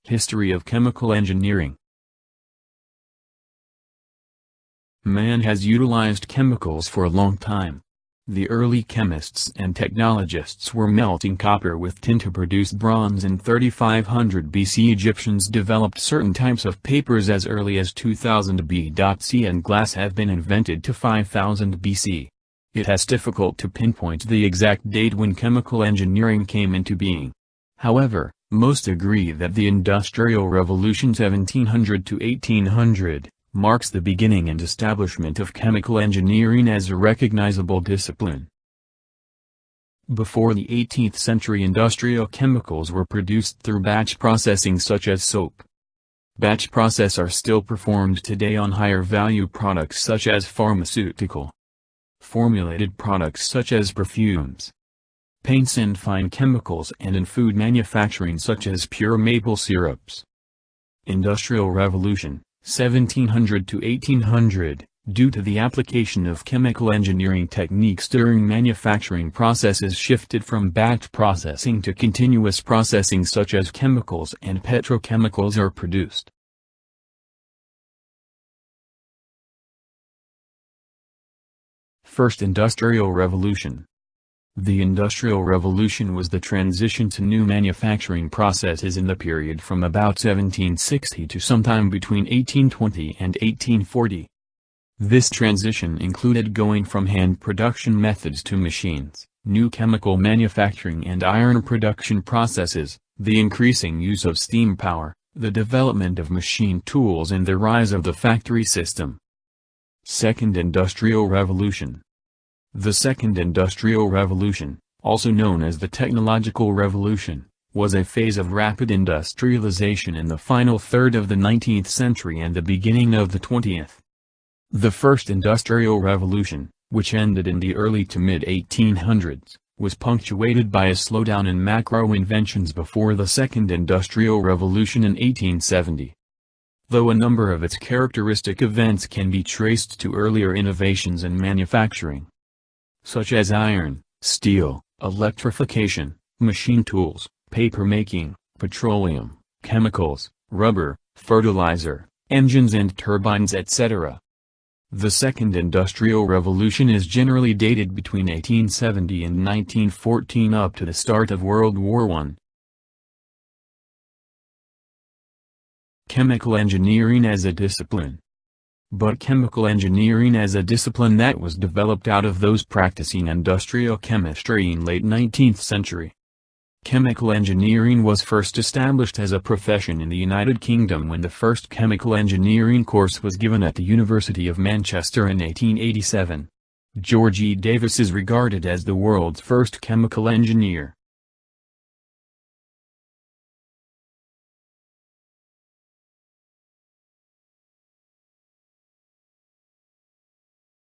History of chemical engineering. Man has utilized chemicals for a long time. The early chemists and technologists were melting copper with tin to produce bronze. In 3500 BC, Egyptians developed certain types of papers as early as 2000 BC, and glass have been invented to 5000 BC. It is difficult to pinpoint the exact date when chemical engineering came into being. However, most agree that the Industrial Revolution 1700 to 1800 marks the beginning and establishment of chemical engineering as a recognizable discipline. Before the 18th century, industrial chemicals were produced through batch processing such as soap. Batch process are still performed today on higher value products such as pharmaceutical, formulated products such as perfumes, paints and fine chemicals, and in food manufacturing such as pure maple syrups. Industrial Revolution 1700 to 1800, due to the application of chemical engineering techniques during manufacturing processes, shifted from batch processing to continuous processing such as chemicals and petrochemicals are produced. First Industrial Revolution. The Industrial Revolution was the transition to new manufacturing processes in the period from about 1760 to sometime between 1820 and 1840. This transition included going from hand production methods to machines, new chemical manufacturing and iron production processes, the increasing use of steam power, the development of machine tools, and the rise of the factory system. Second Industrial Revolution. The Second Industrial Revolution, also known as the Technological Revolution, was a phase of rapid industrialization in the final third of the 19th century and the beginning of the 20th. The First Industrial Revolution, which ended in the early to mid-1800s, was punctuated by a slowdown in macro inventions before the Second Industrial Revolution in 1870. Though a number of its characteristic events can be traced to earlier innovations in manufacturing, such as iron, steel, electrification, machine tools, paper making, petroleum, chemicals, rubber, fertilizer, engines and turbines, etc. The Second Industrial Revolution is generally dated between 1870 and 1914 up to the start of World War I. Chemical engineering as a discipline. But chemical engineering as a discipline that was developed out of those practicing industrial chemistry in late 19th century. Chemical engineering was first established as a profession in the United Kingdom when the first chemical engineering course was given at the University of Manchester in 1887. George E. Davis is regarded as the world's first chemical engineer.